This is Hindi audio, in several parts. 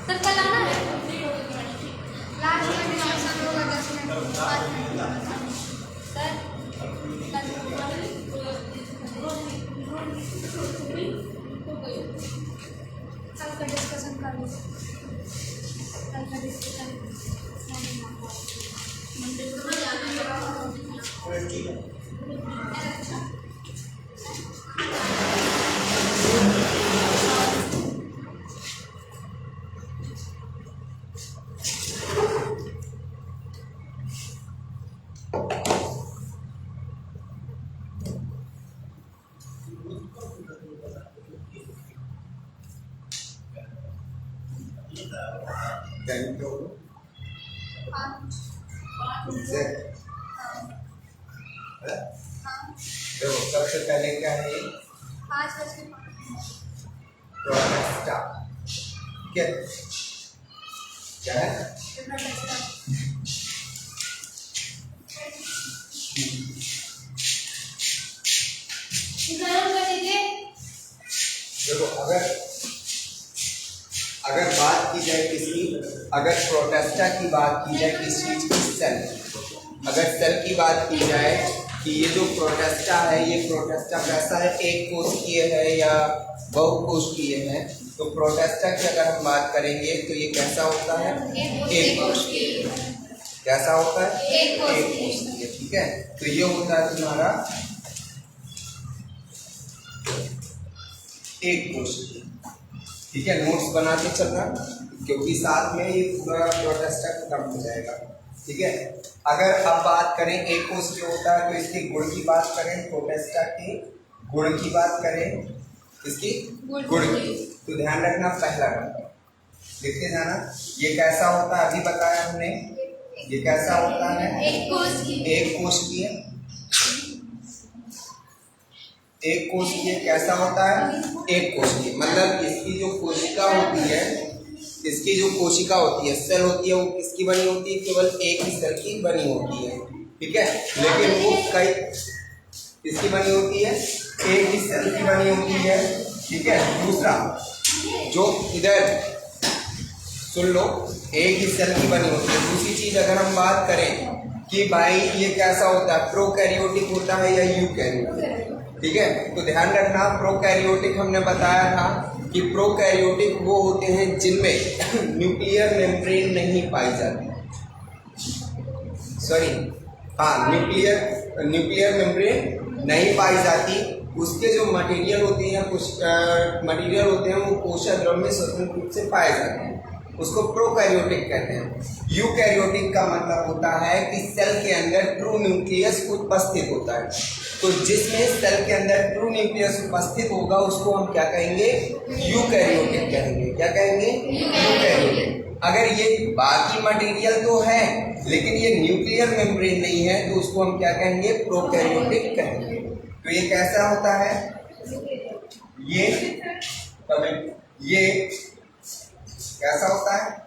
सर कल आना है लास्ट में डिस्कशन होगा 10 मिनट बाद सर कल का डिस्कशन कर लो कल का डिस्कशन मंडे को जाना देखो सबसे पहले क्या है 5:05 प्रोटेस्टा क्या क्या है देखो अगर बात की जाए किसी अगर प्रोटेस्टा की बात की जाए किस चीज की सेल अगर सेल की बात की जाए कि ये जो प्रोटेस्टा है ये प्रोटेस्टा कैसा है एक कोशिकीय है या बहुकोशिकीय है तो प्रोटेस्टा की अगर हम बात करेंगे तो ये कैसा होता है एक कोशिकीय कैसा होता है एक कोशिकीय ठीक है तो ये होता है तुम्हारा एक कोशिकीय ठीक है नोट्स बनाते चलना क्योंकि साथ में ये पूरा प्रोटेस्टा खत्म हो जाएगा ठीक है अगर अब बात करें एक कोशिकीय होता है तो इसके गुण की बात करें प्रोटेस्टा के गुण की बात करें इसकी गुण की तो ध्यान रखना पहला नंबर लिखते जाना ये कैसा होता है अभी बताया हमने ये कैसा होता है एक कोशिकीय कैसा होता है एक कोशिकीय मतलब इसकी जो कोशिका होती है सेल होती है वो किसकी बनी होती है केवल एक ही सेल की बनी होती है ठीक है लेकिन वो कई किसकी बनी होती है एक ही सेल की बनी होती है ठीक है दूसरा जो इधर सुन लो एक ही सेल की बनी होती है दूसरी चीज अगर हम बात करें कि भाई ये कैसा होता है प्रोकैरियोटिक होता है या यूकैरियोटिक ठीक है तो ध्यान रखना प्रोकैरियोटिक हमने बताया था कि प्रोकैरियोटिक वो होते हैं जिनमें न्यूक्लियर मेम्ब्रेन नहीं पाई जाती न्यूक्लियर मेम्ब्रेन नहीं पाई जाती उसके जो मटेरियल होते हैं कुछ मटेरियल होते हैं वो कोशिका द्रव में स्वतंत्र रूप से पाए जाते हैं उसको प्रोकैरियोटिक कहते हैं यूकैरियोटिक का मतलब होता है कि सेल के अंदर ट्रू न्यूक्लियस उपस्थित होता है तो जिसमें सेल के अंदर ट्रू न्यूक्लियस उपस्थित होगा उसको हम क्या कहेंगे यूकैरियोटिक कहेंगे क्या कहेंगे यूकैरियोटिक अगर ये बाकी मटेरियल तो है लेकिन ये न्यूक्लियर मेम्ब्रेन नहीं है तो उसको हम क्या कहेंगे प्रोकैरियोटिक कहेंगे तो ये कैसा होता है ये कैसा होता है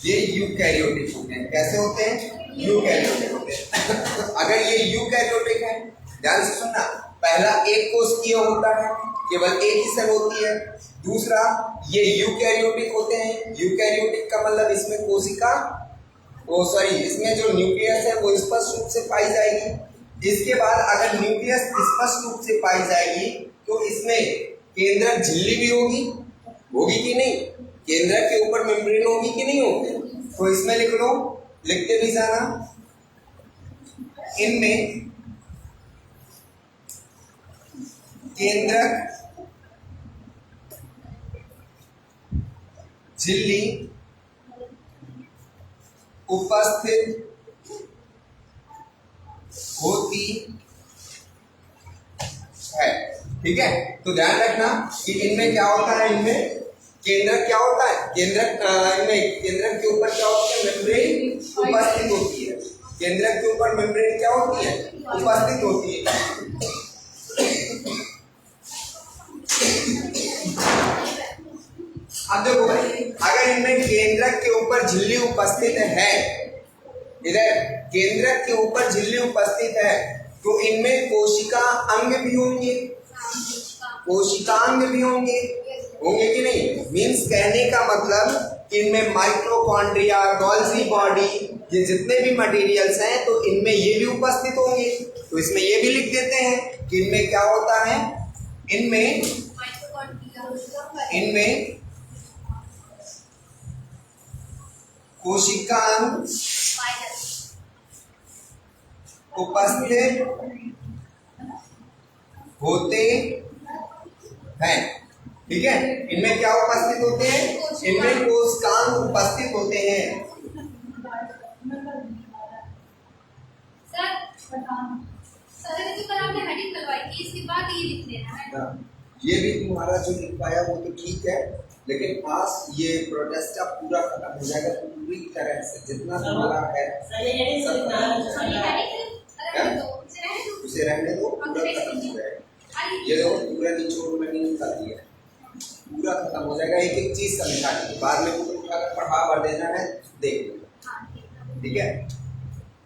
ये यूकैरियोटिक होते हैं कैसे होते हैं यूकैरियोटिक होते हैं अगर ये यूकैरियोटिक है ध्यान से सुनना पहला एक कोशिकीय होता है केवल एक ही सेल होती है दूसरा ये यूकैरियोटिक होते हैं यूकैरियोटिक का मतलब इसमें कोशिका इसमें जो न्यूक्लियस है वो स्पष्ट रूप से पाई जाएगी इसके बाद अगर न्यूक्लियस स्पष्ट रूप से पाई जाएगी तो इसमें केंद्रक झिल्ली भी होगी कि नहीं केंद्रक के ऊपर मेम्ब्रेन होगी कि नहीं होगी तो इसमें लिख लो लिखते भी जाना इनमें केंद्रक झिल्ली उपस्थित होती है ठीक है तो ध्यान रखना कि इनमें क्या होता है इनमें केंद्रक क्या होता है केंद्रक के ऊपर क्या होता है मेम्ब्रेन उपस्थित होती है केंद्रक के ऊपर मेम्ब्रेन क्या होती है उपस्थित होती है अब देखो भाई, अगर इनमें केंद्रक के ऊपर झिल्ली उपस्थित है, इधर केंद्रक के ऊपर झिल्ली उपस्थित है, तो इनमें कोशिका अंग भी होंगे, कोशिकांग भी होंगे, होंगे कि नहीं? मीन्स कहने का मतलब कि इनमें माइटोकॉन्ड्रिया, गोल्जी बॉडी, ये जितने भी मटेरियल्स हैं तो इनमें ये भी उपस्थित होंगे। तो इसमें ये भी लिख देते हैं कि इनमें क्या होता है, इनमें कोशिकांग उपस्थित होते हैं। ठीक है, इनमें क्या उपस्थित होते हैं? इनमें कोशिकांग उपस्थित होते हैं। सर जो कल आपने हेडिंग करवाई थी, इसके बाद ये लिख लेना है। ये भी तुम्हारा जो लिखवाया वो तो ठीक है, लेकिन आज ये प्रोटेस्टा पूरा खत्म हो जाएगा पूरी तरह से, जितना तुम्हारा है उसे रहने दो, पूरा खत्म हो जाएगा। ये देखो पूरा निचोड़ में नहीं निकाल दिया, पूरा खत्म हो जाएगा। एक एक चीज समझानी, बाद में कुछ उठाकर पढ़ा भर देना है, देख लो। ठीक है,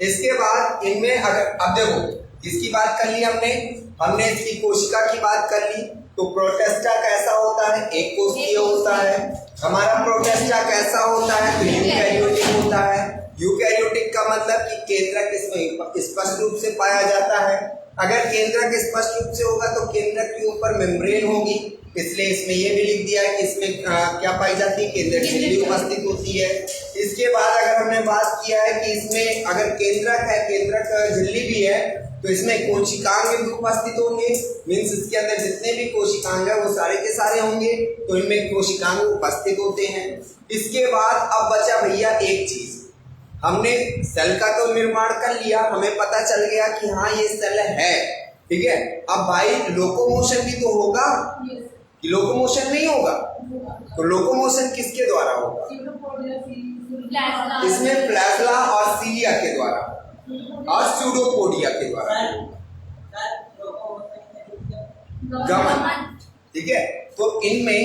इसके बाद इनमें अगर अब देखो किसकी बात कर ली हमने इसकी कोशिका की बात कर ली। तो प्रोटेस्टा कैसा होता है? एक कोशिकीय होता है। हमारा प्रोटेस्टा कैसा होता है? तो यूकैरियोटिक होता है। यूकैरियोटिक का मतलब कि केंद्रक इसमें स्पष्ट रूप से पाया जाता है। अगर केंद्रक स्पष्ट रूप से होगा तो केंद्रक के ऊपर मेम्ब्रेन होगी, इसलिए इसमें ये भी लिख दिया है कि इसमें क्या पाई जाती है? केंद्रक झिल्ली उपस्थित होती है। इसके बाद अगर हमने बात किया है कि इसमें अगर केंद्रक है, केंद्रक झिल्ली भी है, तो इसमें कोशिकांग भी उपस्थित होंगे। मीन्स इसके अंदर जितने भी कोशिकांग है वो सारे के सारे होंगे, तो इनमें कोशिकांग उपस्थित होते हैं। इसके बाद अब बचा भैया एक चीज, हमने सेल का तो निर्माण कर लिया, हमें पता चल गया कि हाँ ये सेल है। ठीक है, अब भाई लोकोमोशन भी तो होगा, लोकोमोशन नहीं होगा तो लोकोमोशन किसके द्वारा होगा? इसमें प्लाज्मा और सीलिया के द्वारा और स्यूडोपोडिया के द्वारा गमन। ठीक है, तो इनमें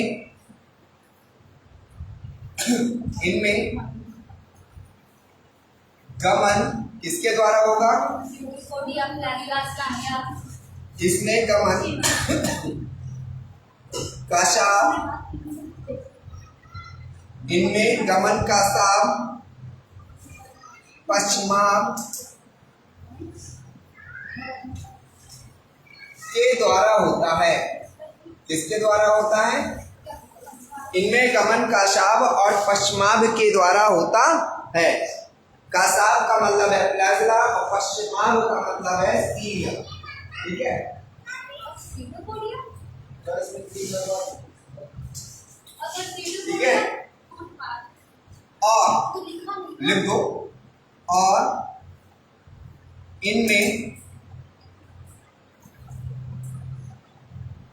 गमन किसके द्वारा होगा? इसमें गमन कशाफ, इनमें गमन का साब पश्चिमाभ के द्वारा होता है। किसके द्वारा होता है? इनमें गमन काशाभ और पश्चिमाभ के द्वारा होता है। काशाभ का मतलब है प्लाज्मा और पश्चिमाभ का मतलब है सीलिया। ठीक है, ठीक है, और लिख दो, और इनमें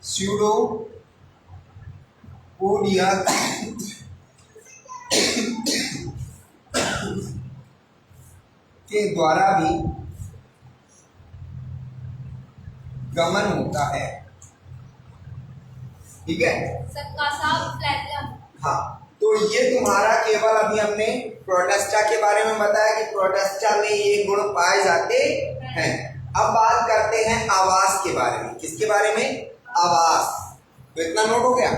स्यूडोपोडिया के द्वारा भी गमन होता है। ठीक है, हाँ, तो ये तुम्हारा केवल अभी हमने प्रोटेस्टा के बारे में बताया कि प्रोटेस्टा में ये गुण पाए जाते हैं। अब बात करते हैं आवास के बारे में। किसके बारे में? आवास। तो इतना नोट हो गया।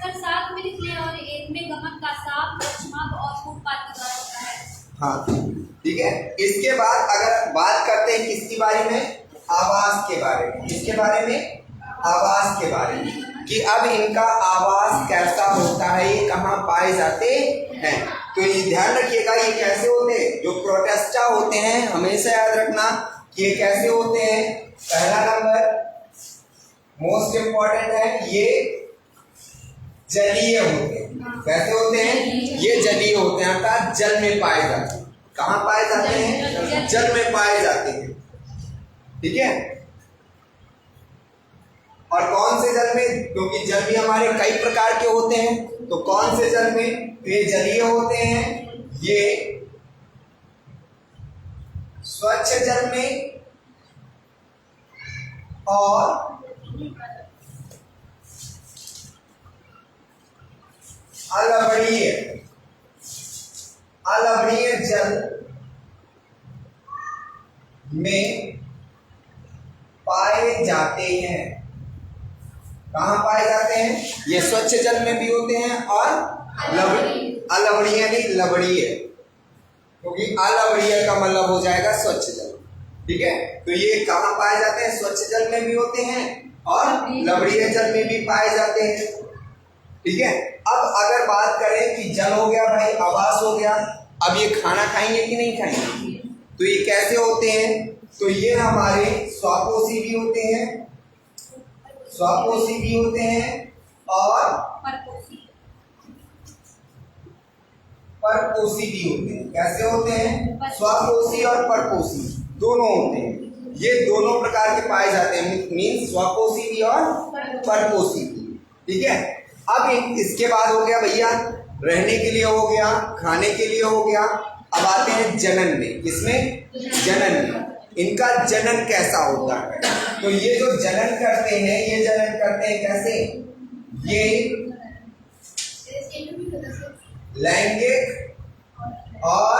सर साथ में लिख ले, और इनमें गमन का साफ पश्चिमाभ और फूटपाथ के द्वारा होता है। हाँ, ठीक है। इसके बाद अगर बात करते हैं किसके बारे में? आवास के बारे में। किसके बारे में? आवास के बारे में, कि अब इनका आवास कैसा होता है, ये कहाँ पाए जाते हैं। तो ये ध्यान रखिएगा, ये कैसे होते हैं? जो प्रोटेस्टा होते हैं, हमेशा याद रखना कि ये कैसे होते हैं। पहला नंबर मोस्ट इंपॉर्टेंट है, ये जलीय होते हैं। कैसे होते हैं? ये जलीय होते हैं, अर्थात जल में पाए जाते हैं। कहाँ पाए जाते हैं? जल में पाए जाते हैं। ठीक है, और कौन से जल में? क्योंकि जल भी हमारे कई प्रकार के होते हैं, तो कौन से जल में? ये जलीय होते हैं, ये स्वच्छ जल में और अलवणीय जल में पाए जाते हैं। कहाँ पाए जाते हैं? ये स्वच्छ जल में भी होते हैं और अलवणीय नहीं लवणीय, क्योंकि अलवणीय का मतलब हो जाएगा स्वच्छ जल। ठीक है, तो ये कहाँ पाए जाते हैं? स्वच्छ जल में भी होते हैं और लवणीय जल में भी पाए जाते हैं। ठीक है, अब अगर बात करें कि जल हो गया भाई, आवास हो गया, अब ये खाना खाएंगे कि नहीं खाएंगे? तो ये कैसे होते हैं? तो ये हमारे स्वापोषी भी होते हैं, स्वापोषी भी होते हैं और परपोषी भी होते हैं। कैसे होते हैं? स्वापोषी और परपोषी दोनों होते हैं। ये दोनों प्रकार के पाए जाते हैं, मीन स्वापोषी भी और परपोषी भी। ठीक है, अब इसके बाद हो गया भैया रहने के लिए हो गया, खाने के लिए हो गया। अब आते हैं जनन में। किसमें? जनन में। इनका जनन कैसा होता है? तो ये जो जनन करते हैं, ये जनन करते हैं कैसे? ये लैंगिक और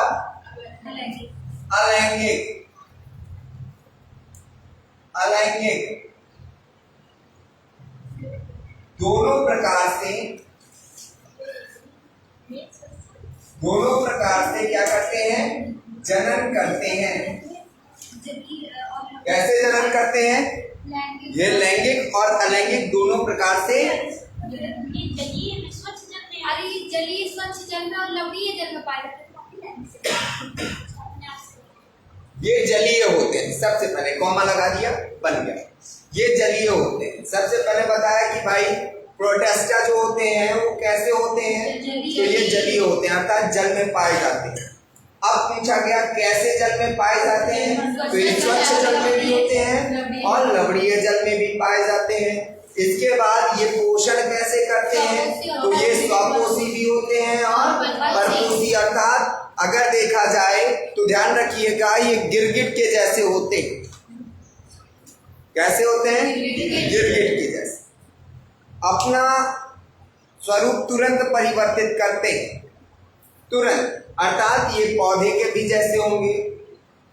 अलैंगिक दोनों प्रकार से क्या करते हैं? जनन करते हैं। कैसे जनन करते हैं? ये लैंगिक और अलैंगिक दोनों प्रकार से। जलीय स्वच्छ जल में और लवणीय जल में पाए जाते हैं। ये जलीय होते हैं। सबसे पहले कॉमा लगा दिया, बन गया। ये जलीय होते हैं। सबसे पहले बताया कि भाई प्रोटेस्टा जो होते हैं वो कैसे होते हैं? तो ये जलीय होते हैं, अर्थात जल में पाए जाते हैं। अब पूछा गया कैसे जल में पाए जाते हैं? तो ये स्वच्छ जल में भी होते हैं और लवणीय जल में भी पाए जाते हैं। इसके बाद ये पोषण कैसे करते हैं? तो ये स्वापोषी भी होते हैं और परपोषी, अर्थात अगर देखा जाए तो ध्यान रखिएगा ये गिरगिट के जैसे होते हैं। कैसे होते हैं? गिरगिट के जैसे। अपना स्वरूप तुरंत परिवर्तित करते हैं, तुरंत। अर्थात ये पौधे के भी जैसे होंगे।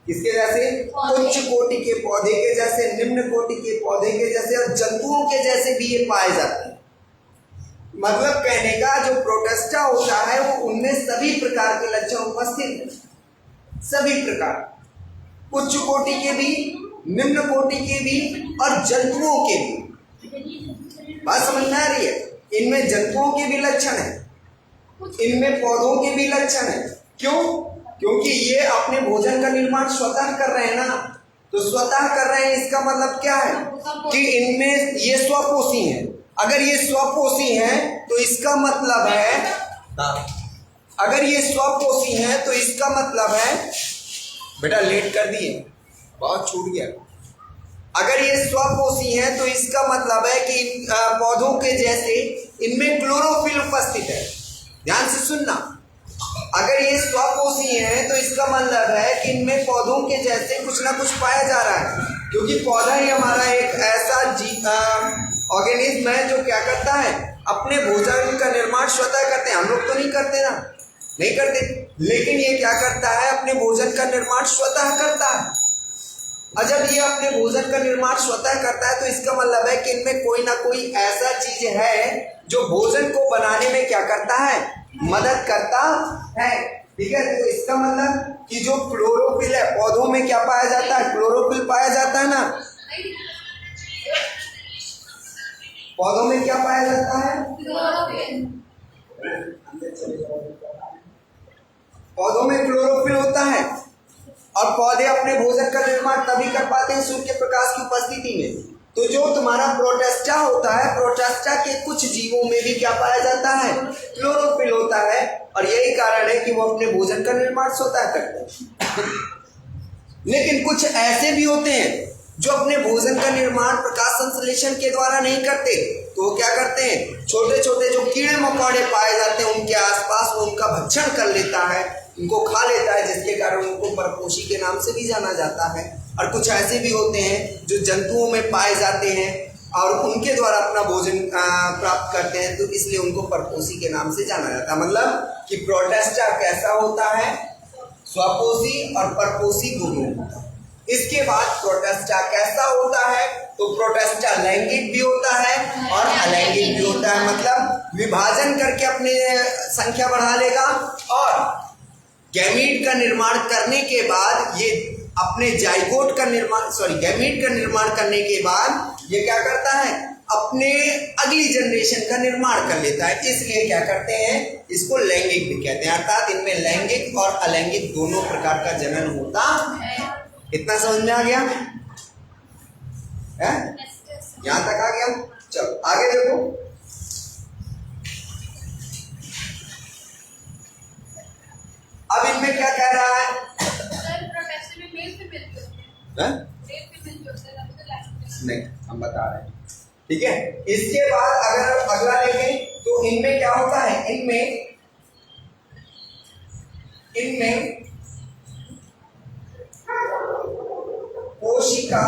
किसके जैसे? उच्च कोटि के पौधे के जैसे, निम्न कोटि के पौधे के जैसे और जंतुओं के जैसे भी ये पाए जाते हैं। मतलब कहने का जो प्रोटेस्टा होता है वो उनमें सभी प्रकार के लक्षण उपस्थित हैं, सभी प्रकार, उच्च कोटि के भी, निम्न कोटि के भी और जंतुओं के भी। बात समझ में आ रही है? इनमें जंतुओं के भी लक्षण है, इनमें पौधों के भी लक्षण है। क्यों? क्योंकि ये अपने भोजन का निर्माण स्वतः कर रहे हैं ना। तो स्वतः कर रहे हैं इसका मतलब क्या है? कि इनमें ये स्वपोषी हैं। अगर ये स्वपोषी हैं तो इसका मतलब है, अगर ये स्वपोषी हैं तो इसका मतलब है, बेटा लेट कर दिए, बहुत छूट गया। अगर ये स्वपोषी हैं तो इसका मतलब है कि पौधों के जैसे इनमें क्लोरोफिल उपस्थित है। ध्यान से सुनना, अगर ये स्वपोषी हैं तो इसका मतलब है कि इनमें पौधों के जैसे कुछ ना कुछ पाया जा रहा है। क्योंकि पौधा ही हमारा एक ऐसा ऑर्गेनिज्म है जो क्या करता है? अपने भोजन का निर्माण स्वतः करते हैं। हम लोग तो नहीं करते ना, नहीं करते, लेकिन ये क्या करता है? अपने भोजन का निर्माण स्वतः करता है। और जब ये अपने भोजन का निर्माण स्वतः करता है तो इसका मतलब है कि इनमें कोई ना कोई ऐसा चीज है जो भोजन को बनाने में क्या करता है? मदद करता है। ठीक है, तो इसका मतलब कि जो क्लोरोफिल है, पौधों में क्या पाया जाता है? क्लोरोफिल पाया जाता है ना। पौधों में क्या पाया जाता है? पौधों में क्लोरोफिल होता है और पौधे अपने भोजन का निर्माण तभी कर पाते हैं सूर्य के प्रकाश की उपस्थिति में। तो जो तुम्हारा प्रोटेस्टा होता है, प्रोटेस्टा के कुछ जीवों में भी क्या पाया जाता है? क्लोरोफिल होता है। और यही कारण है कि वो अपने भोजन का निर्माण स्वतः करते हैं। लेकिन कुछ ऐसे भी होते हैं जो अपने भोजन का निर्माण प्रकाश संश्लेषण के द्वारा नहीं करते। तो वो क्या करते हैं? छोटे छोटे जो कीड़े मकोड़े पाए जाते हैं उनके आसपास वो उनका भक्षण कर लेता है। इनको खा लेता है, जिसके कारण उनको परपोषी के नाम से भी जाना जाता है। और कुछ ऐसे भी होते हैं जो जंतुओं में पाए जाते हैं और उनके द्वारा अपना भोजन प्राप्त करते हैं, तो इसलिए उनको परपोषी के नाम से जाना जाता है। मतलब कि प्रोटेस्टा कैसा होता है, स्वपोषी और परपोषी दोनों होता है। इसके बाद प्रोटेस्टा कैसा होता है, तो प्रोटेस्टा लैंगिक भी होता है और अलैंगिक भी होता है। मतलब विभाजन करके अपने संख्या बढ़ा लेगा और गैमीट का निर्माण करने के बाद ये अपने जाइगोट का निर्माण गैमीट का निर्माण करने के बाद ये क्या करता है, अपने अगली जनरेशन का निर्माण कर लेता है। इसलिए क्या करते हैं, इसको लैंगिक भी कहते हैं। अर्थात इनमें लैंगिक और अलैंगिक दोनों प्रकार का जनन होता है। इतना समझ में आ गया है? यहां तक आ गया। चलो आगे देखो। अब इनमें क्या कह रहा है, नहीं हम बता रहे हैं, ठीक है। इसके बाद अगर अगला देखें तो इनमें क्या होता है, इनमें कोशिका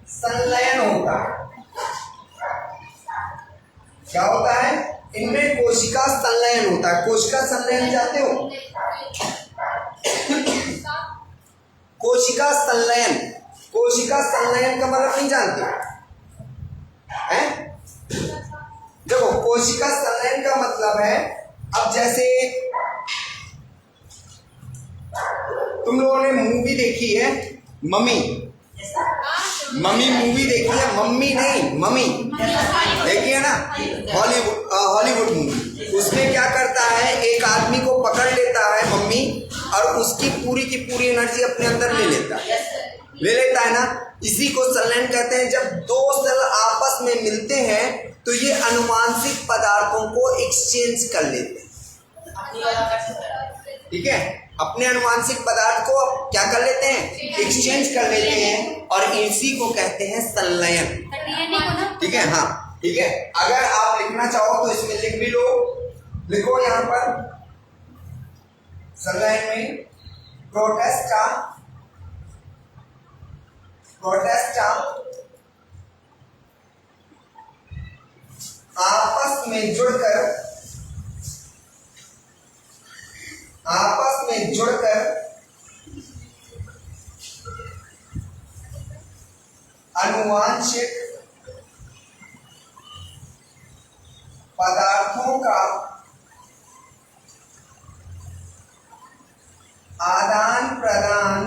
संलयन होता है। क्या होता है, इनमें कोशिका संलयन होता है। कोशिका संलयन जानते हो, कोशिका संलयन, कोशिका संलयन का मतलब नहीं जानते हैं? देखो कोशिका संलयन का मतलब है, अब जैसे तुम लोगों ने मूवी देखी है मम्मी, मम्मी मूवी देखी है, मम्मी नहीं मम्मी देखी है ना, हॉलीवुड मूवी। उसमें क्या करता है, एक आदमी को पकड़ लेता है मम्मी और उसकी पूरी की पूरी एनर्जी अपने अंदर ले लेता है ना। इसी को संलयन कहते हैं। जब दो सेल आपस में मिलते हैं तो ये अनुवांशिक पदार्थों को एक्सचेंज कर लेते हैं, ठीक है। अपने अनुवांशिक पदार्थ को क्या कर लेते हैं, एक्सचेंज कर लेते हैं और इसी को कहते हैं संलयन, ठीक है। हाँ ठीक है, अगर आप लिखना चाहो तो इसमें लिख भी लो, लिखो यहां पर संलयन में प्रोटेस्टा आपस में जुड़कर आनुवांशिक पदार्थों का आदान प्रदान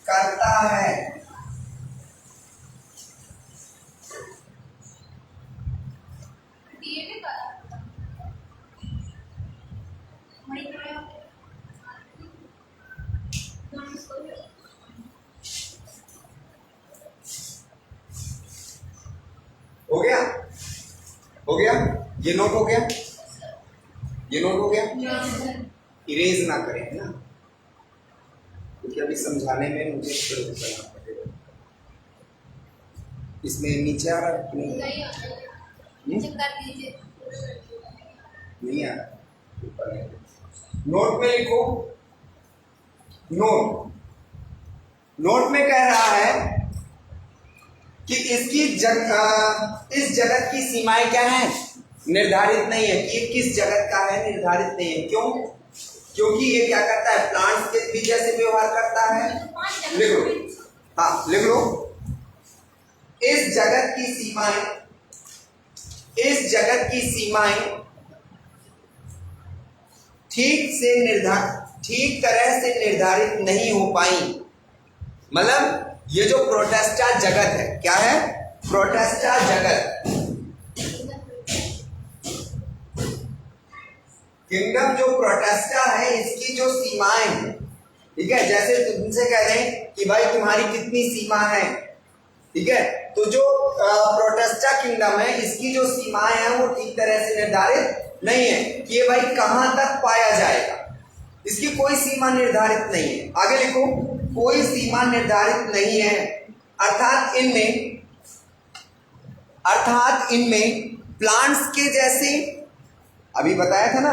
करता है। हो गया, ये नोट हो गया, ये नोट हो गया। इरेज ना करें, है ना, क्योंकि अभी समझाने में मुझे करना पड़ेगा। इसमें नीचे आ रहा है कि नहीं आ रहा? नोट में लिखो, नोट में कह रहा है कि इस जगत की सीमाएं क्या है, निर्धारित नहीं है कि किस जगत का है, निर्धारित नहीं है। क्यों? क्योंकि ये क्या करता है, प्लांट्स के भी जैसे व्यवहार करता है। लिख लो, हाँ लिख लो, इस जगत की सीमाएं ठीक तरह से निर्धारित नहीं हो पाई। मतलब ये जो प्रोटेस्टा जगत है, क्या है, प्रोटेस्टा जगत, किंगडम जो प्रोटेस्टा है, इसकी जो सीमाएं हैं, ठीक है, जैसे तुमसे कह रहे हैं कि भाई तुम्हारी कितनी सीमा है, ठीक है, तो जो प्रोटेस्टा किंगडम है, इसकी जो सीमाएं हैं वो ठीक तरह से निर्धारित नहीं है कि ये भाई कहां तक पाया जाएगा, इसकी कोई सीमा निर्धारित नहीं है। आगे लिखो, कोई सीमा निर्धारित नहीं है, अर्थात इनमें प्लांट्स के जैसे अभी बताया था ना,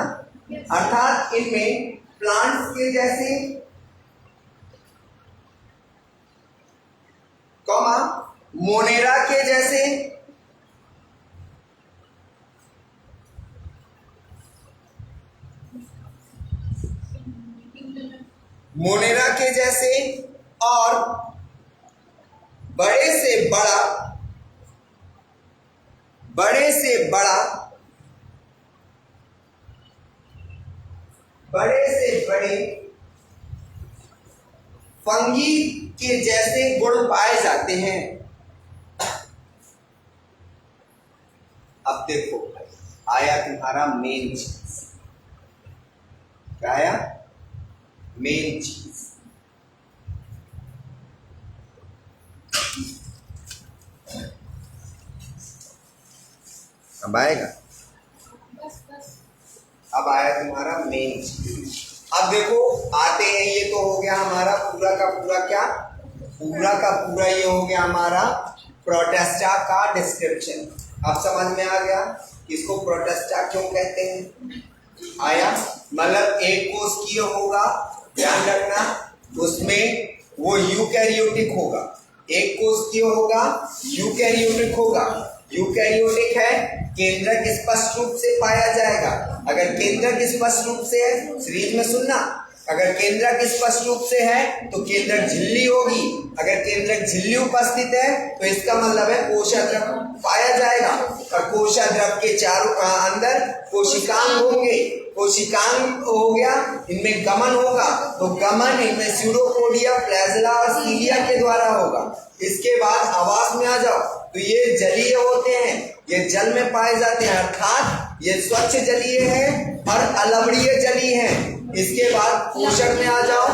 अर्थात इनमें प्लांट्स के जैसे कॉमा मोनेरा के जैसे मोनेरा के जैसे और बड़े से बड़ा बड़े से बड़े फंगी के जैसे गुण पाए जाते हैं। अब देखो आया तुम्हारा मेन चीज, क्या आया? मेन चीज। अब आएगा, अब आया तुम्हारा मेन चीज। अब देखो आते हैं, ये तो हो गया हमारा पूरा का पूरा, क्या पूरा का पूरा ये हो गया हमारा प्रोटेस्टा का डिस्क्रिप्शन। अब समझ में आ गया इसको प्रोटेस्टा क्यों कहते हैं? आया मतलब एक कोशिकीय होगा, ध्यान रखना, उसमें वो यूकैरियोटिक होगा। एक कोशिकीय होगा, यूकैरियोटिक होगा। यूकैरियोटिक है, केंद्रक स्पष्ट रूप से पाया जाएगा। अगर केंद्रक स्पष्ट रूप से है, सीरीज में सुनना, अगर केंद्रक स्पष्ट रूप से है तो केंद्रक झिल्ली होगी। अगर केंद्रक झिल्ली उपस्थित है तो इसका मतलब है कोशाद्रव पाया जाएगा। और कोशाद्रव के चारों अंदर कोशिकांग होंगे। कोशिकांग हो गया, इनमें गमन होगा, तो गमन इनमें स्यूडोपोडिया, फ्लैजेला और सीलिया के द्वारा होगा। इसके बाद आवास में आ जाओ तो ये जलीय होते हैं, ये जल में पाए जाते हैं, अर्थात ये स्वच्छ जलीय है और अलवणीय जलीय है। इसके बाद पोषण में आ जाओ,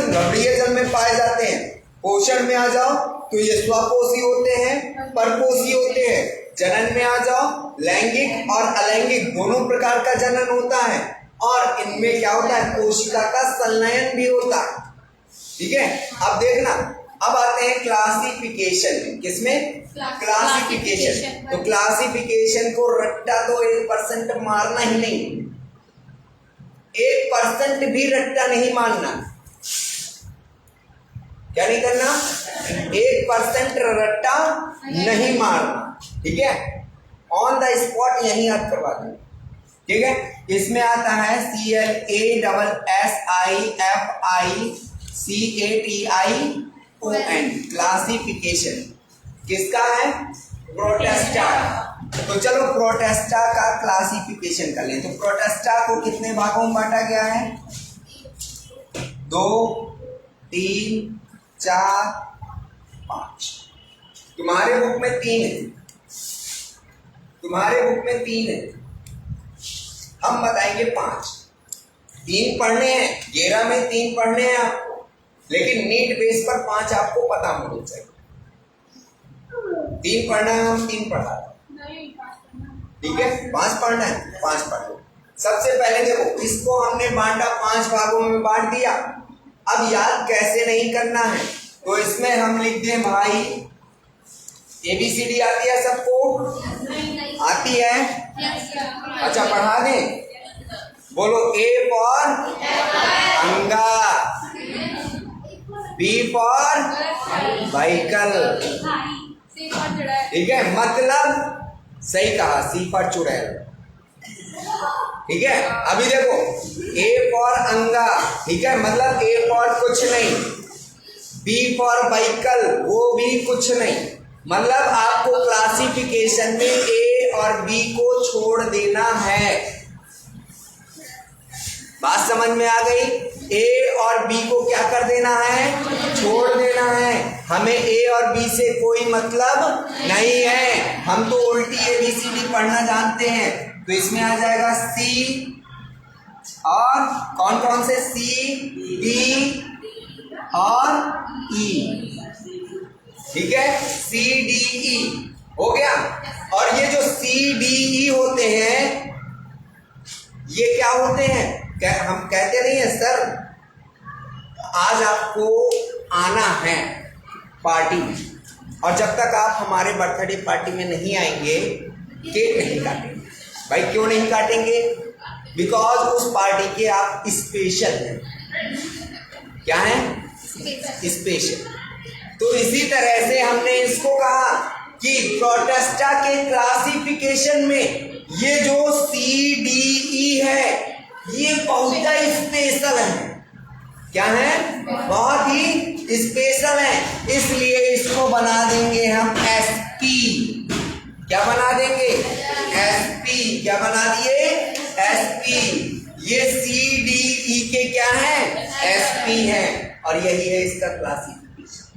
लवणीय जल में पाए जाते हैं। पोषण में आ जाओ तो ये स्वपोषी होते हैं, परपोषी होते हैं। जनन में आ जाओ, लैंगिक और अलैंगिक दोनों प्रकार का जनन होता है। और इनमें क्या होता है? कोशिका का संलयन भी होता है। ठीक है, अब देखना, अब आते हैं क्लासिफिकेशन में। किसमें? क्लासिफिकेशन। तो क्लासिफिकेशन को रट्टा तो 1% मारना ही नहीं, 1% भी रट्टा नहीं मारना। क्या नहीं करना? 1% रट्टा नहीं मारना। ठीक है, ऑन द स्पॉट यही याद करवा दें। ठीक है, इसमें आता है CLASSIFICATION, क्लासिफिकेशन। किसका है? प्रोटेस्टा। तो चलो प्रोटेस्टा का क्लासिफिकेशन कर लें। तो प्रोटेस्टा को कितने भागों में बांटा गया है? 2, 3, 4, 5। तुम्हारे बुक में 3 है, तुम्हारे बुक में 3 है, हम बताएंगे 5। 3 पढ़ने हैं, 11 में 3 पढ़ने हैं आपको, लेकिन नीट बेस पर 5 आपको पता होना चाहिए। 3 पढ़ना है, हम 3 पढ़ा, ठीक है। 5 पढ़ना है, 5 पढ़ लो। सबसे पहले देखो, इसको हमने बांटा, 5 भागों में बांट दिया। अब याद कैसे नहीं करना है, तो इसमें हम लिख दें भाई, ABCD आती है सबको? आती है? अच्छा पढ़ा दें, बोलो। A फॉर अंगा, B फॉर व्हीकल, ठीक है, मतलब सही कहा, C फॉर चुड़ैल। ठीक है, अभी देखो, A फॉर अंगा, ठीक है, मतलब A फॉर कुछ नहीं, B फॉर व्हीकल, वो भी कुछ नहीं, मतलब आपको क्लासिफिकेशन में A और B को छोड़ देना है। बात समझ में आ गई? A और B को क्या कर देना है? छोड़ देना है। हमें A और B से कोई मतलब नहीं है, हम तो उल्टी ABCD पढ़ना जानते हैं। तो इसमें आ जाएगा C और कौन कौन से? C, D और E, ठीक है, C, D, E हो गया। और ये जो C, D, E होते हैं, ये क्या होते हैं? क्या हम कहते नहीं है सर आज आपको आना है पार्टी में, और जब तक आप हमारे बर्थडे पार्टी में नहीं आएंगे केक नहीं काटेंगे। भाई क्यों नहीं काटेंगे? बिकॉज उस पार्टी के आप स्पेशल हैं। क्या है? स्पेशल। तो इसी तरह से हमने इसको कहा कि प्रोटेस्टा के क्लासिफिकेशन में ये जो CDE है ये बहुत ही स्पेशल है। क्या है? बहुत ही स्पेशल है, इसलिए इसको बना देंगे हम SP। क्या बना देंगे? SP। क्या बना दिए? SP। ये CDE के क्या है? SP है, और यही है इसका क्लासिफिकेशन।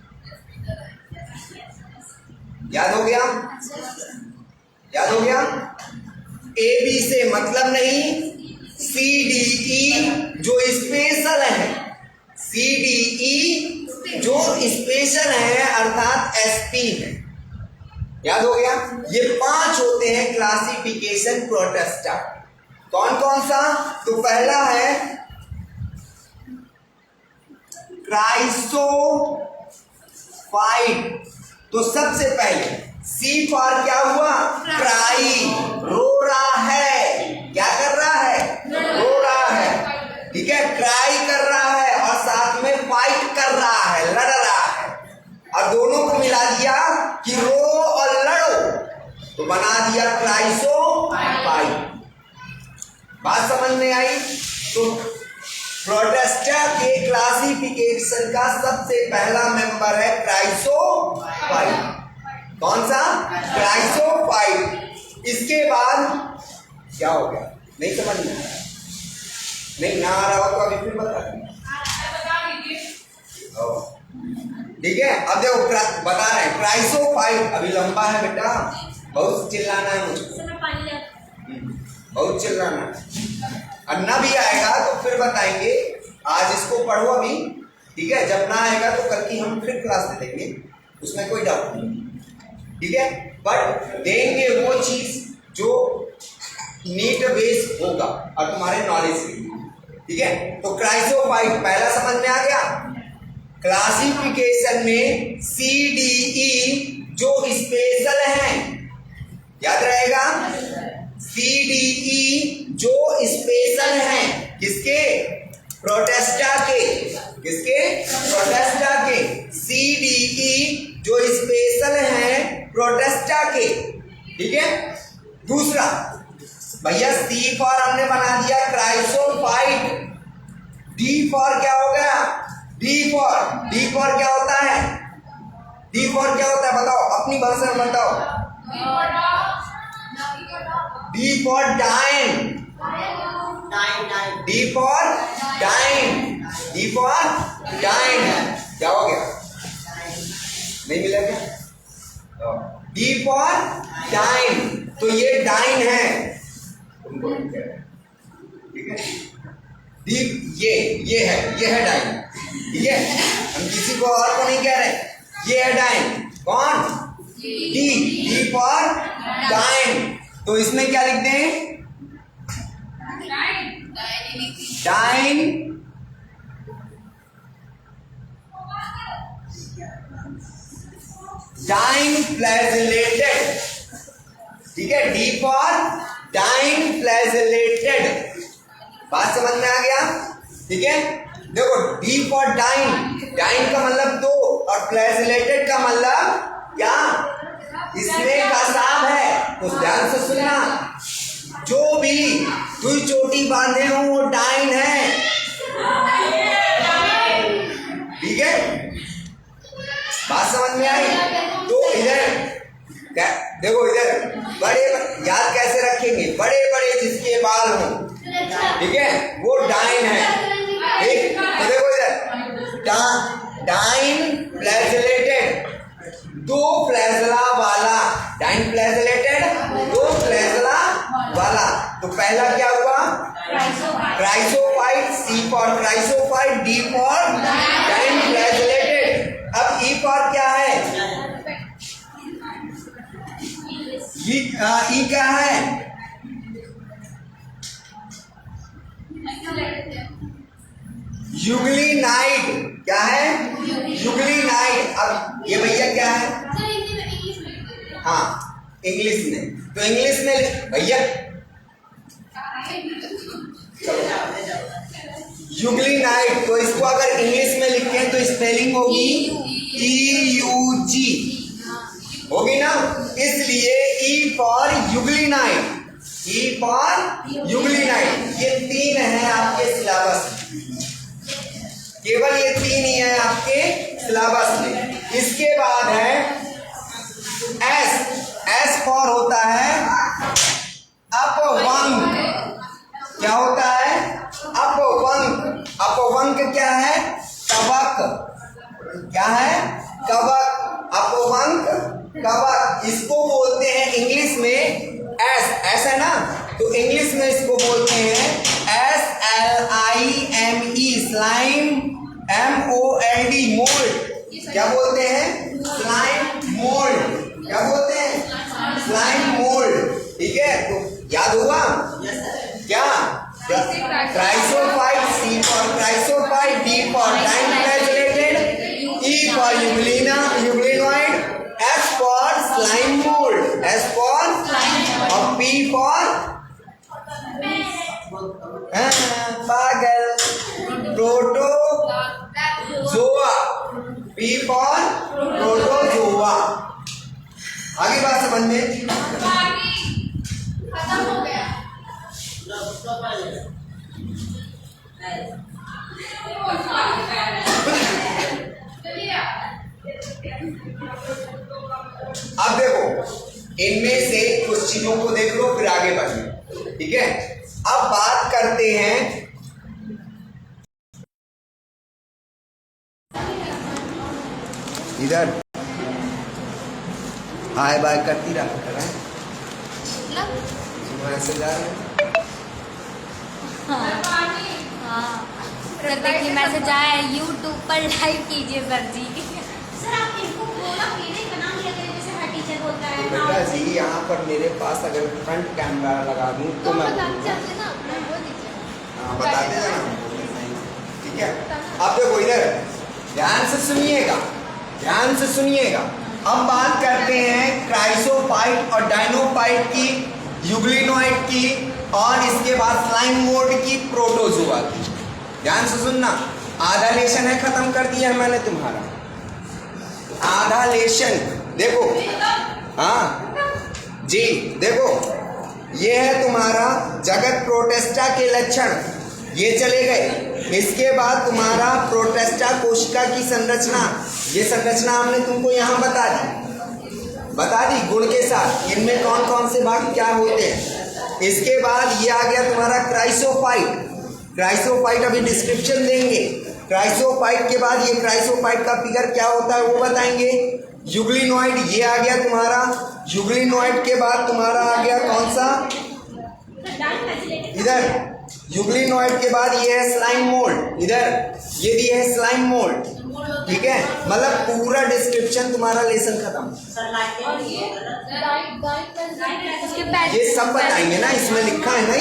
याद हो गया? याद हो गया? AB से मतलब नहीं, CDE जो स्पेशल है, CDE जो स्पेशल है अर्थात SP है। याद हो गया? ये 5 होते हैं क्लासिफिकेशन प्रोटेस्टा। कौन कौन सा? तो पहला है क्राइसोफाइट। तो सबसे पहले C फॉर क्या हुआ? क्राई, रो रहा है। क्या कर रहा है? रो रहा है। ठीक है, क्राई कर रहा है और साथ में फाइट कर रहा है, लड़ रहा है, और दोनों को मिला दिया कि रो और लड़ो, तो बना दिया क्राइसोफाइट। बात समझ में आई? तो प्रोटेस्टा के क्लासिफिकेशन का सबसे पहला मेंबर है क्राइसोफाइट। कौन सा? क्राइसोफाइट। इसके बाद क्या हो गया? नहीं समझ में? नहीं ना आ रहा हो तो अभी फिर बता दें। ठीक है, अब देखो बता रहे हैं क्राइसोफाइट। अभी लंबा है बेटा, बहुत चिल्लाना है मुझको, बहुत चिल्लाना है। अब ना भी आएगा तो फिर बताएंगे, आज इसको पढ़ो अभी। ठीक है, जब ना आएगा तो कल की हम फिर क्लास में देंगे, उसमें कोई डाउट नहीं। ठीक है, बट देंगे वो चीज जो नीट बेस होगा और तुम्हारे नॉलेज के लिए। ठीक है, तो क्राइसोफाइट पहला समझ में आ गया। क्लासिफिकेशन में CDE जो स्पेशल है, याद रहेगा? CDE जो स्पेशल है किसके? प्रोटेस्टा के। किसके? प्रोटेस्टा के। CDE जो स्पेशल है प्रोटेस्टा के। ठीक है, दूसरा भैया C फॉर हमने बना दिया क्राइसोफाइट। D फॉर क्या हो गया? D फॉर क्या होता है? D फॉर क्या होता है बताओ, अपनी भाषा में बताओ। D for dino. D for dino. D for dino. क्या हो गया? नहीं मिला क्या? D for dino. तो ये डाइन है, तुमको नहीं कह रहे। ठीक है, ये है डाइन। ठीक है, हम किसी को और को नहीं कह रहे, ये है डाइन। कौन? D for dino. तो इसमें क्या लिखते हैं? Dino dinoflagellated. ठीक है, D फॉर डाइन फ्लैजेलेटेड। बात समझ में आ गया? ठीक है, देखो D फॉर डाइन, डाइन का मतलब दो और फ्लैजेलेटेड का मतलब क्या? इसमें का सांप है। तो ध्यान से सुनना, जो भी दुई चोटी बांधे हो वो डाइन है। ठीक है, बात समझ में आई? तो इधर देखो, इधर बड़े याद कैसे रखेंगे? बड़े बड़े जिसके बाल हो, ठीक है, वो डाइन है। ठीक, तो देखो इधर डाइन फ्लैजेलेटेड, दो फ्लैजला वाला। डाइन फ्लैजेलेटेड, दो फ्लैजला वाला। तो पहला क्या हुआ? Chrysophyte. C for chrysophyte, D for dinoflagellated. अब E फॉर क्या है? E क्या है? यूग्लिनाइड। क्या है? यूग्लिनाइड। अब ये भैया क्या है? हाँ, इंग्लिश में, तो इंग्लिश में भैया यूग्लिनाइट, तो इसको अगर इंग्लिश में लिखें तो स्पेलिंग होगी EUG, होगी ना। इसलिए E फॉर यूग्लिनाइट, E फॉर यूग्लिनाइट। ये 3 है आपके सिलेबस में, केवल ये 3 ही है आपके सिलेबस में। इसके बाद है S फॉर होता है अपवंक। क्या होता है? अपवंक। अपवंक क्या है? कवक। क्या है? कवक। अपवंक कवक। इसको बोलते हैं इंग्लिश में एस है ना, तो इंग्लिश में इसको बोलते हैं SLIME, स्लाइम। MOLD, mould. क्या बोलते हैं? Slime mould. क्या बोलते हैं? Slime mould. ठीक है, तो याद हुआ क्या? Chrysophyte, C for chrysophyte, D for dinoflagellate, E for euglenoid, S for slime mould, S for और P फॉर पागल प्रोटोजोआ, P फॉर प्रोटोजोआ। आगे बात समझ में? खत्म हो गया। अब देखो, इनमें से कुछ चीजों को देख लो फिर आगे बढ़िए। ठीक है, अब बात करते हैं इधर हाय बाय करती रहा है, ऐसे जा रहे हैं। सर देखिए मैसेज आया है, यूट्यूब पर लाइव कीजिए सर जी। सर आप इनको बोला मेरे का नाम लिया करें, जैसे हर टीचर बोलता है। बेटा जी यहाँ पर मेरे पास अगर फ्रंट कैमरा लगा दूँ तो मैं बताते ना, बोल दीजिए। हाँ बताते जाना। ठीक है, अब देखो इधर ध्यान से सुनिएगा, ध्यान से सुनिएगा। अब बात करते हैं क्राइसोफाइट और डायनोफाइट की, यूग्लिनॉइड की, और इसके बाद स्लाइम मोल्ड की, प्रोटोजोआ की। ध्यान से सुनना। आधा लेशन है, खत्म कर दिया है मैंने तुम्हारा आधा लेशन। देखो हाँ जी, देखो ये है तुम्हारा जगत प्रोटेस्टा के लक्षण, ये चले गए। इसके बाद तुम्हारा प्रोटेस्टा कोशिका की संरचना, ये संरचना हमने तुमको यहाँ बता दी गुण के साथ, इनमें कौन कौन से भाग क्या होते हैं। इसके बाद ये आ गया तुम्हारा क्राइसोफाइट। क्राइसोफाइट अभी डिस्क्रिप्शन देंगे। क्राइसोफाइट के बाद ये क्राइसोफाइट का फिगर क्या होता है वो बताएंगे। यूग्लिनॉइड ये आ गया तुम्हारा। यूग्लिनॉइड के बाद तुम्हारा आ गया कौन सा, इधर यूग्लिनॉइड के बाद ये है स्लाइम मोल्ड, इधर ये भी है स्लाइम मोल्ड। ठीक है, मतलब पूरा डिस्क्रिप्शन तुम्हारा लेसन खत्म। ये सब बताएंगे ना, इसमें लिखा है ना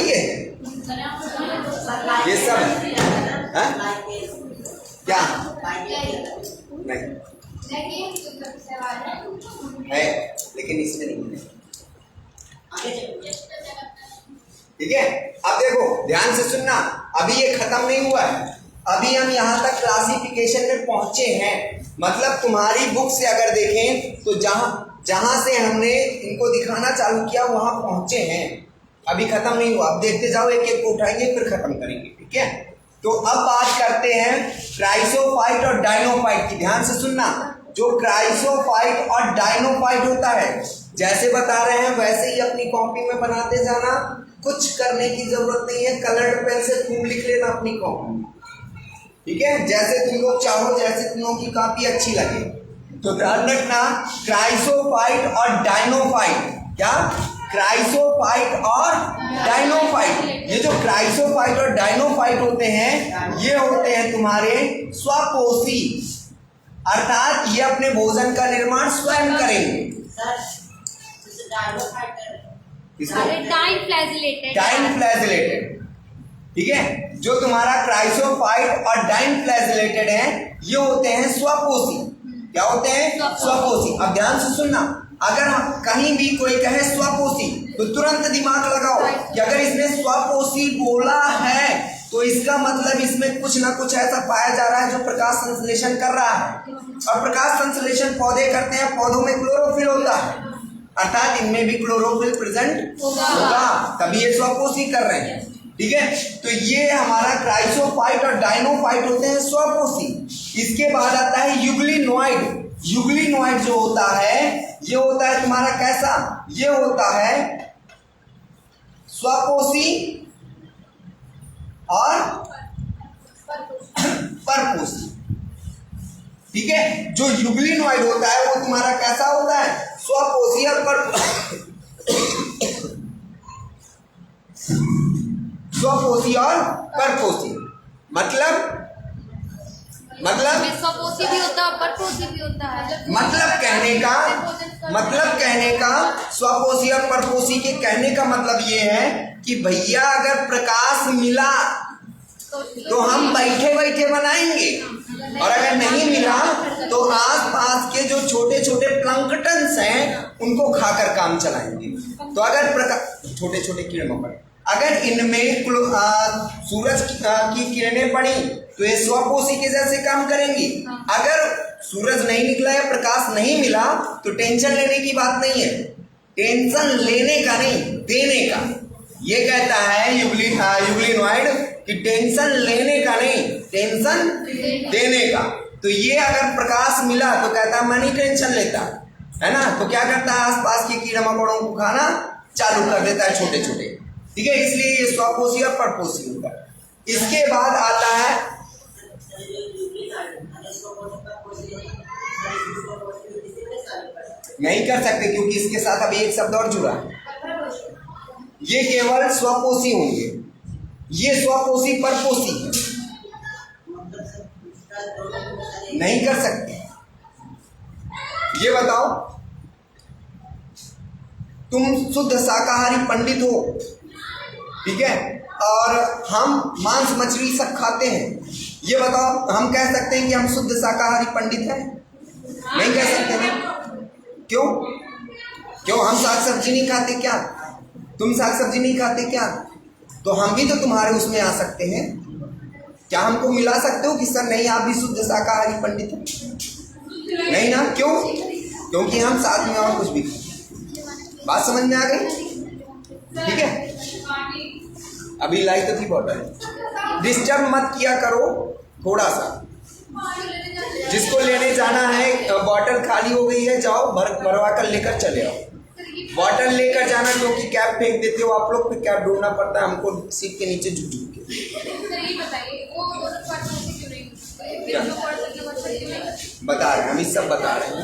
ये सब है? क्या नहीं है, लेकिन इसमें नहीं है। ठीक है, अब देखो ध्यान से सुनना, अभी ये खत्म नहीं हुआ है, अभी हम यहाँ तक क्लासिफिकेशन में पहुंचे हैं। मतलब तुम्हारी बुक से अगर देखें तो जहां से हमने इनको दिखाना चालू किया वहां पहुंचे हैं, अभी खत्म नहीं हुआ। अब देखते जाओ, एक एक को उठाएंगे फिर खत्म करेंगे। ठीक है, तो अब बात करते हैं क्राइसोफाइट और डायनोफाइट की। ध्यान से सुनना, जो क्राइसोफाइट और डायनोफाइट होता है, जैसे बता रहे हैं वैसे ही अपनी कॉपी में बनाते जाना, कुछ करने की जरूरत नहीं है। कलर्ड पेन से खूब लिख लेना अपनी कॉपी। ठीक है, जैसे तुम लोग चाहो, जैसे तुम लोग की कॉपी अच्छी लगे। तो ध्यान रखना, क्राइसोफाइट और डायनोफाइट, क्या क्राइसोफाइट और डायनोफाइट, ये जो क्राइसोफाइट और डायनोफाइट होते हैं, ये होते हैं तुम्हारे स्वपोषी, अर्थात ये अपने भोजन का निर्माण स्वयं करेंगे। Time flagellated. ठीक है, जो तुम्हारा क्राइसोफाइट और डाइन फ्लैजिलेटेड है, ये होते हैं स्वपोषी। क्या होते हैं? स्वपोषी। अब ध्यान से सुनना, अगर हम कहीं भी कोई कहे स्वपोषी तो तुरंत दिमाग लगाओ कि अगर इसने स्वपोषी बोला है तो इसका मतलब इसमें कुछ ना कुछ ऐसा पाया जा रहा है जो प्रकाश संश्लेषण कर रहा है। और प्रकाश संश्लेषण पौधे करते हैं, पौधों में क्लोरोफिल होता है, अर्थात इनमें भी क्लोरोफिल प्रेजेंट होगा, तभी ये स्वपोषी कर रहे हैं। ठीक है, तो ये हमारा क्राइसोफाइट और डायनोफाइट होते हैं स्वपोषी। इसके बाद आता है यूग्लिनोइड। यूग्लिनोइड जो होता है ये होता है तुम्हारा कैसा, ये होता है स्वपोषी और परपोषी। ठीक है, जो यूग्लिनोइड होता है वो तुम्हारा कैसा होता है, स्वपोषी और स्वपोषी और परपोषी। मतलब स्वपोषी भी होता है, परपोषी भी होता है। मतलब कहने का स्वपोषी और परपोषी के कहने का मतलब ये है कि भैया अगर प्रकाश मिला तो हम बैठे बैठे बनाएंगे, और अगर नहीं मिला तो आसपास के जो छोटे छोटे प्लंकटन्स हैं उनको खाकर काम चलाएंगे। तो अगर प्रकाश, छोटे छोटे कीड़े मकोड़े, अगर इनमें सूरज की किरणें पड़ी तो ये स्वपोषी के जैसे काम करेंगी। अगर सूरज नहीं निकला या प्रकाश नहीं मिला तो टेंशन लेने की बात नहीं है, टेंशन लेने का नहीं, देने का। ये कहता है यूग्लिनोइड कि टेंशन लेने का नहीं, टेंशन देने का। तो ये अगर प्रकाश मिला तो कहता है मैं नहीं टेंशन लेता, है ना, तो क्या करता है आसपास के कीड़े मकोड़ों को खाना चालू कर देता है छोटे छोटे। ठीक है, इसलिए ये स्वपोषी और परपोषी होगा। इसके बाद आता है नहीं कर सकते क्योंकि इसके साथ अभी एक शब्द और जुड़ा है, ये केवल स्वपोषी होंगे, ये स्वपोषी परपोषी नहीं कर सकते। ये बताओ, तुम शुद्ध शाकाहारी पंडित हो, ठीक है, और हम मांस मछली सब खाते हैं, ये बताओ हम कह सकते हैं कि हम शुद्ध शाकाहारी पंडित हैं? नहीं कह सकते हैं। क्यों? क्यों? हम साग सब्जी नहीं खाते क्या? तुम साग सब्जी नहीं खाते क्या? तो हम भी तो तुम्हारे उसमें आ सकते हैं। क्या हमको मिला सकते हो कि सर नहीं आप भी शुद्ध शाकाहारी पंडित हैं? नहीं ना, क्यों? क्योंकि हम साथ में और कुछ भी। बात समझ में आ गई? ठीक है, अभी लाई तो थी बॉटल, डिस्टर्ब मत किया करो थोड़ा सा। जिसको लेने जाना है बॉटल खाली हो गई है, जाओ भरवा कर लेकर चले आओ। बॉटल लेकर जाना क्योंकि कैप फेंक देते हो आप लोग, फिर कैप ढूंढना पड़ता है हमको सीट के नीचे झुक झुक के। बता रहे हैं, हम सब बता रहे हैं।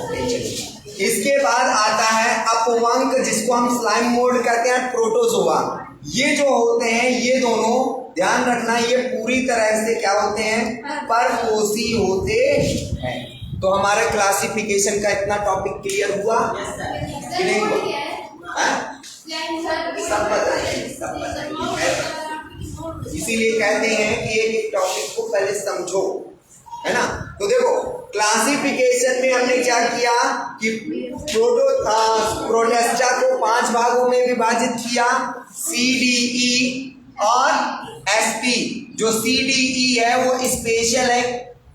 इसके बाद आता है अपवंक, जिसको हम स्लाइम मोल्ड कहते हैं, प्रोटोजोआ। ये जो होते हैं ये दोनों ध्यान रखना, ये पूरी तरह से क्या होते हैं, परपोषी होते हैं। तो हमारा क्लासिफिकेशन का इतना टॉपिक क्लियर हुआ कि नहीं हुआ? सब बताइए, सब बताइए। इसीलिए कहते हैं कि एक टॉपिक को पहले समझो, है ना। तो देखो क्लासिफिकेशन में हमने क्या किया कि प्रोटेस्टा को 5 भागों में विभाजित किया, CDE और SP। जो CDE है वो स्पेशल है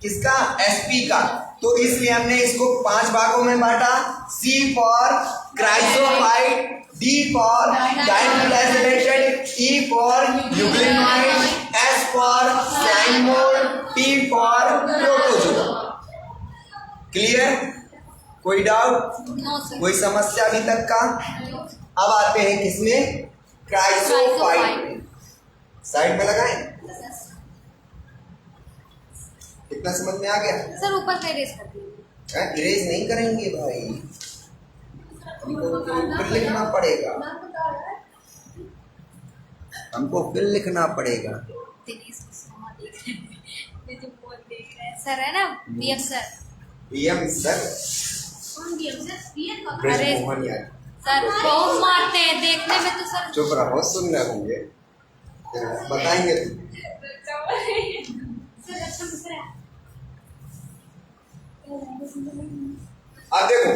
किसका, SP का, तो इसलिए हमने इसको 5 भागों में बांटा। C for chrysophyte, D for dinucleotide, E for यूग्लिनोइड, S for slime mould, T for protozoa. Clear? कोई डाउट? कोई समस्या अभी तक का? अब आते हैं किसमें, क्राइसोफाइट। साइड में लगाएं, कितना समझ में आ गया? सर ऊपर से इरेज कर दीजिए। इरेज नहीं करेंगे भाई, हमको फिर लिखना पड़ेगा, हमको फिर लिखना पड़ेगा। सर है ना, PM सर। PM सर, अरे मोहन यार सर बहुत मारते हैं देखने में तो सर। चुप रहो, सुन रहे होंगे, बताएंगे। अब देखो,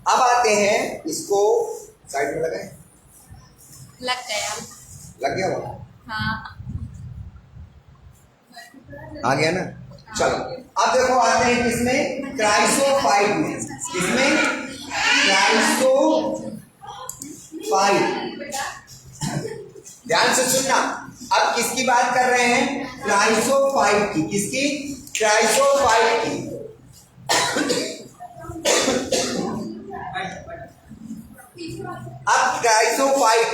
अब आते हैं, इसको साइड में लगाए, लग गया। लग गया वो, हाँ आ गया ना। चलो अब देखो आते हैं किसमें, क्राइसोफाइट में। किसमें, क्राइसोफाइट। ध्यान से सुनना, अब किसकी बात कर रहे हैं, क्राइसोफाइट की। किसकी, क्राइसोफाइट की। अब क्राइसोफाइट,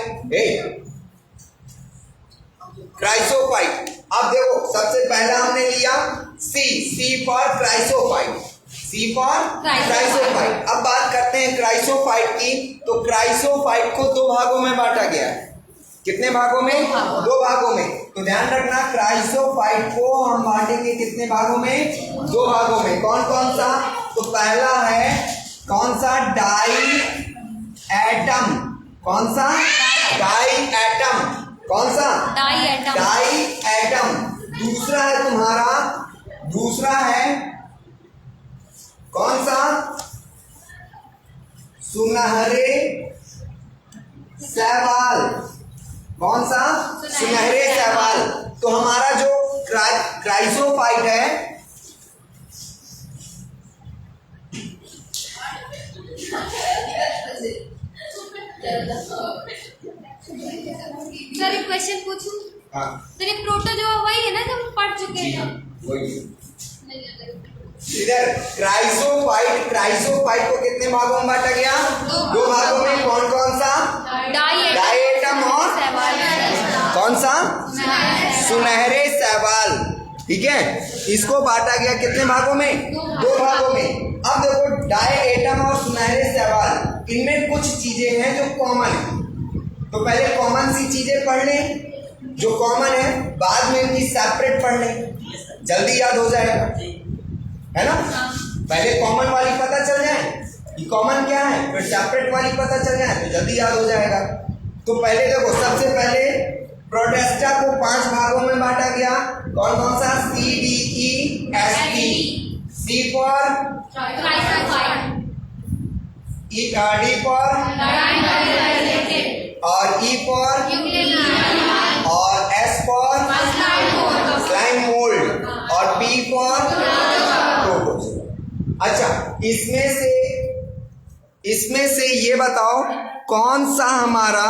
अब देखो सबसे पहला हमने लिया C for chrysophyte, C for chrysophyte. अब बात करते हैं क्राइसोफाइट की। तो क्राइसोफाइट को दो भागों में बांटा गया है। कितने भागों में, दो भागों में। तो ध्यान रखना, क्राइसोफाइट को हम बांटेंगे कितने भागों में, दो भागों में। कौन कौन सा, तो पहला है कौन सा, डाई एटम। कौन सा, डाई एटम। कौन सा, डाई एटम। Die atom. दूसरा है तुम्हारा, दूसरा है कौन सा, सुनहरे शैवाल। कौन सा, सुनहरे शैवाल। तो हमारा जो क्राइसोफाइट है, सर एक क्वेश्चन पूछूं? हाँ सर ये प्रोटोजोआ वही है ना जो हम पढ़ चुके जी हैं? वही। इधर क्राइसोफाइट को कितने भागों में बांटा गया, दो भागों में। कौन कौन सा, डाई एटम और कौन सा, सुनहरे शैवाल। ठीक है, इसको बांटा गया कितने भागों में, दो भागों में। अब देखो डाई एटम और सुनहरे शैवाल, इनमें कुछ चीजें हैं जो कॉमन है। तो पहले कॉमन सी चीजें पढ़ लें जो कॉमन है, बाद में इनकी सेपरेट पढ़ लें, जल्दी याद हो जाएगा, है ना। पहले कॉमन वाली पता चल जाए कि कॉमन क्या है, फिर सेपरेट वाली पता चल जाए तो जल्दी याद हो जाएगा। तो पहले देखो, सबसे पहले प्रोटेस्टा को 5 भागों में बांटा गया। कौन कौन सा, CDEST। C for D for, और ई फॉर, और एस फॉर स्लाइम मोल्ड, और पी फॉर प्रोटोजोआ। अच्छा, इसमें से ये बताओ कौन सा हमारा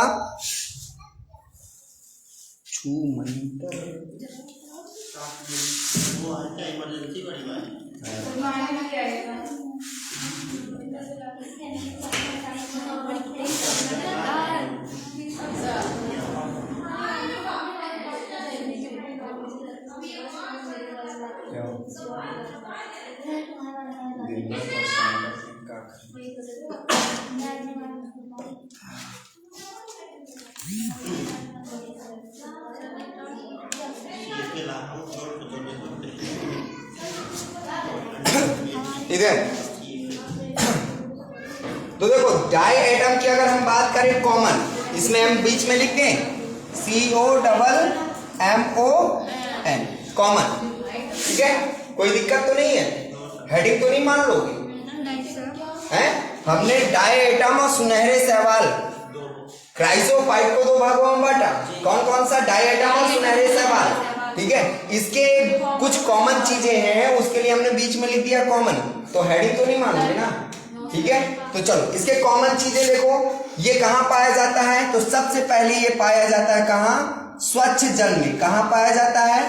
इधर। तो देखो डाई एटम की अगर हम बात करें कॉमन, इसमें हम बीच में लिख दें COMMON, कॉमन। ठीक है, कोई दिक्कत तो नहीं है, हेडिंग तो नहीं मान लोगे हैं। हमने डाई एटम और सुनहरे शैवाल, क्राइसोफाइट को दो भागों में बांटा। कौन कौन सा, डाई एटम और सुनहरे शैवाल। ठीक है, इसके कुछ कॉमन चीजें हैं, उसके लिए हमने बीच में लिख दिया कॉमन, तो हेडिंग तो नहीं मानोगे ना। ठीक है, तो चलो इसके कॉमन चीजें देखो, ये कहाँ पाया जाता है। तो सबसे पहले ये पाया जाता है कहाँ, स्वच्छ जल में। कहाँ पाया जाता है,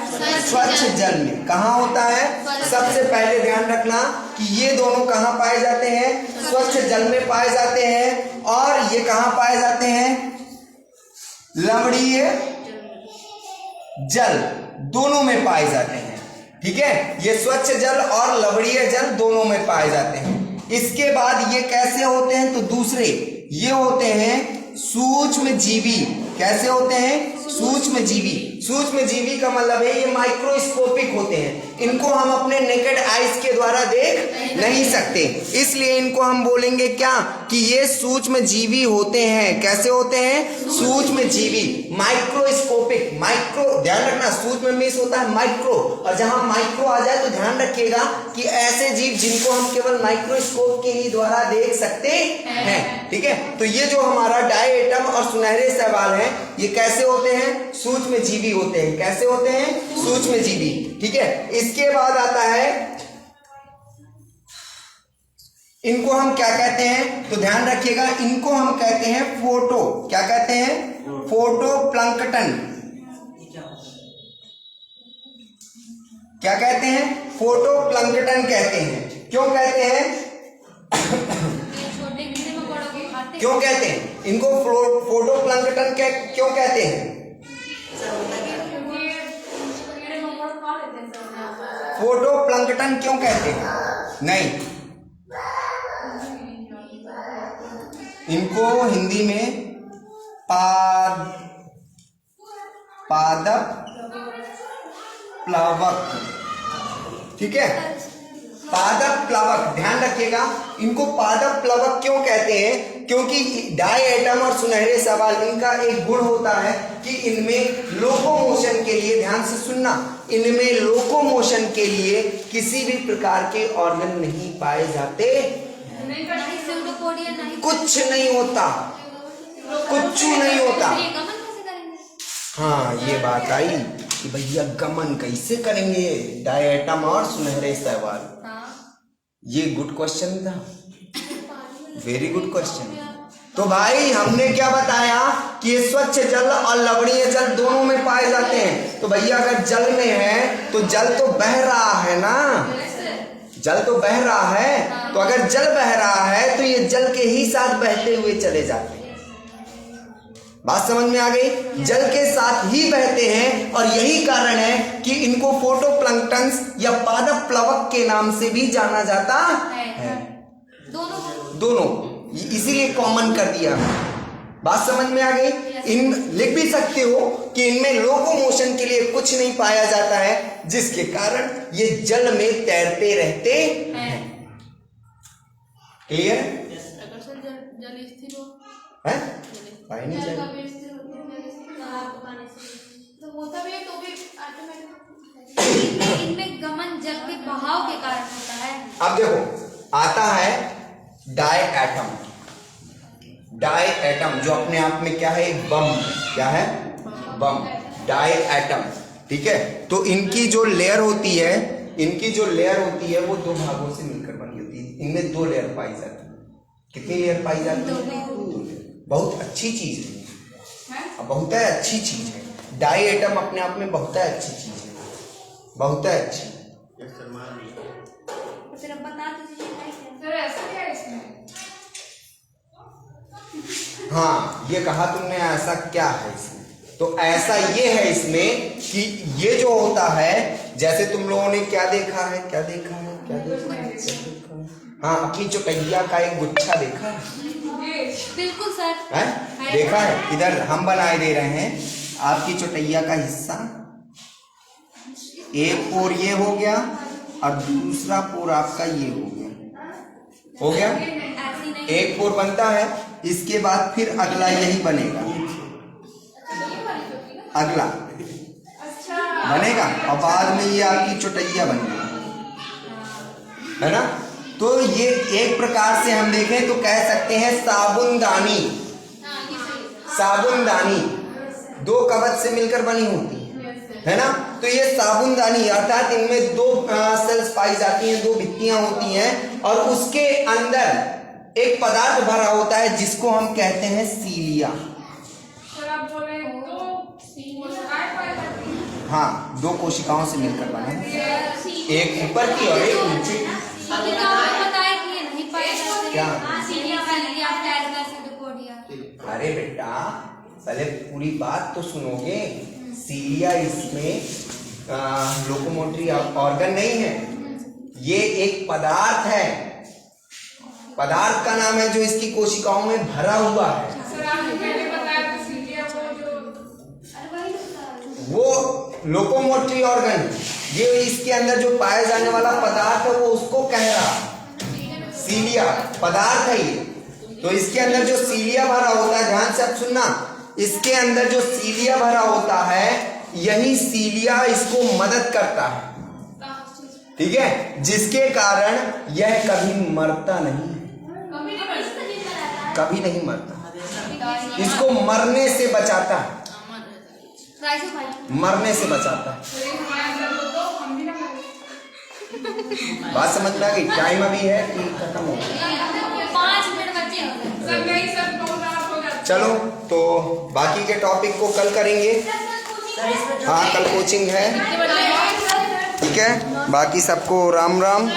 स्वच्छ जल में। कहाँ होता है, सबसे पहले ध्यान रखना कि ये दोनों कहाँ पाए जाते हैं, स्वच्छ जल में पाए जाते हैं। और ये कहाँ पाए जाते हैं, लवणीय जल दोनों में पाए जाते हैं। ठीक है, ये स्वच्छ जल और लवणीय जल दोनों में पाए जाते हैं। इसके बाद ये कैसे होते हैं, तो दूसरे ये होते हैं सूक्ष्म जीवी। कैसे होते हैं, सूक्ष्म जीवी। सूक्ष्म जीवी का मतलब है ये माइक्रोस्कोपिक होते हैं, इनको हम अपने नेकेड आइज के द्वारा देख नहीं सकते, इसलिए इनको हम बोलेंगे क्या कि ये सूक्ष्म जीवी होते हैं। कैसे होते हैं? सूक्ष्म जीवी, माइक्रोस्कोपिक। माइक्रो ध्यान रखना, सूक्ष्म में होता है माइक्रो, और जहां माइक्रो आ जाए तो ध्यान रखिएगा कि ऐसे जीव जिनको हम केवल माइक्रोस्कोप के ही द्वारा देख सकते हैं। ठीक है, तो ये जो हमारा डायएटम और सुनहरे शैवाल है ये कैसे होते हैं? सूक्ष्म जीवी होते हैं। कैसे होते हैं? सूक्ष्म जीवी। ठीक है, इसके बाद आता है इनको हम क्या कहते हैं? तो ध्यान रखिएगा, इनको हम कहते हैं फोटो, क्या कहते हैं? Photo plankton. क्या कहते हैं? फोटो प्लैंकटन कहते हैं। क्यों कहते हैं? छोटे कीड़े मकोड़ों को खाते क्यों कहते हैं इनको फोटो प्लैंकटन क्यों कहते हैं? फोटो प्लैंकटन क्यों कहते हैं? नहीं, इनको हिंदी में पादप प्लावक, ठीक है, पादप प्लावक। ध्यान रखिएगा, इनको पादप प्लावक क्यों कहते हैं? क्योंकि डायएटम और सुनहरे शैवाल इनका एक गुण होता है कि इनमें लोकोमोशन के लिए, ध्यान से सुनना, इनमें लोकोमोशन के लिए किसी भी प्रकार के ऑर्गन नहीं पाए जाते, कुछ नहीं होता, कुछ नहीं होता। हाँ, ये बात आई कि भैया गमन कैसे करेंगे डायएटम और सुनहरे शैवाल। ये गुड क्वेश्चन था, वेरी गुड क्वेश्चन। तो भाई हमने क्या बताया कि ये स्वच्छ जल और लवणीय जल दोनों में पाए जाते हैं। तो भैया अगर जल में है तो जल तो बह रहा है ना, जल तो बह रहा है, तो अगर जल बह रहा है तो ये जल के ही साथ बहते हुए चले जाते हैं। बात समझ में आ गई? जल के साथ ही बहते हैं, और यही कारण है कि इनको फोटोप्लैंक्टन्स या पादप प्लवक के नाम से भी जाना जाता है। दोनों इसीलिए कॉमन कर दिया। बात समझ में आ गई? इन लिख भी सकते हो कि इनमें लोकोमोशन के लिए कुछ नहीं पाया जाता है, जिसके कारण ये जल में तैरते रहते हैं। क्लियर? जल स्थिर हो है? पानी चाहिए। तो होता भी है तो भी ऑटोमेटिक इनमें गमन जल के बहाव के कारण होता है। अब देखो आता है डायएटम। डायएटम जो अपने आप में क्या है? एक बम। क्या है? बम, डायएटम। ठीक है, तो इनकी जो लेयर होती है, इनकी जो लेयर होती है वो दो भागों से मिलकर बनी होती है। इनमें दो लेयर पाई जाती है। कितनी लेयर पाई जाती है? बहुत अच्छी चीज है, बहुत अच्छी चीज है। डायएटम अपने आप में बहुत अच्छी चीज है, बहुत अच्छी। ऐसा क्या है इसमें? हाँ, ये कहा तुमने, ऐसा क्या है इसमें? तो ऐसा ये है इसमें कि ये जो होता है, जैसे तुम लोगों ने क्या देखा है, क्या देखा है, क्या देखा है, क्या देखा है? हाँ, अपनी चौटैया का एक गुच्छा देखा है? बिल्कुल सर, है? देखा है? इधर हम बनाए दे रहे हैं आपकी चौटैया का हिस्सा। एक पोर ये हो गया और दूसरा पोर आपका ये हो गया। हो गया? एक पोर बनता है, इसके बाद फिर अगला यही बनेगा, अगला बनेगा, और बाद में ये आपकी चौटैया बनेगी, है ना? तो ये एक प्रकार से हम देखें तो कह सकते हैं साबुनदानी। साबुनदानी दो कवच से मिलकर बनी होती है ना? तो ये साबुनदानी अर्थात इनमें दो सेल्स पाई जाती हैं, दो भित्तियां होती हैं, और उसके अंदर एक पदार्थ भरा होता है जिसको हम कहते हैं सीलिया। हाँ, दो कोशिकाओं से मिलकर बना है, एक ऊपर की और एक नीचे की। क्या? अरे बेटा, पहले पूरी बात तो सुनोगे। सीलिया इसमें लोकोमोटरी ऑर्गन नहीं है, ये एक पदार्थ है, पदार्थ का नाम है जो इसकी कोशिकाओं में भरा हुआ है। वो लोकोमोटरी ऑर्गन, ये इसके अंदर जो पाया जाने वाला पदार्थ है वो उसको कह रहा, सीलिया पदार्थ है ये। तो इसके अंदर जो सीलिया भरा होता है, ध्यान से अब सुनना, इसके अंदर जो सीलिया भरा होता है यही सीलिया इसको मदद करता है, ठीक है, जिसके कारण यह कभी मरता नहीं, कभी नहीं मरता, इसको मरने से बचाता है, मरने से बचाता है। बात समझ में आ गई? टाइम अभी है कि खत्म हो गया? 5 मिनट बचे हैं। चलो तो बाकी के टॉपिक को कल करेंगे। हाँ कल कोचिंग है, ठीक है। बाकी सबको राम राम।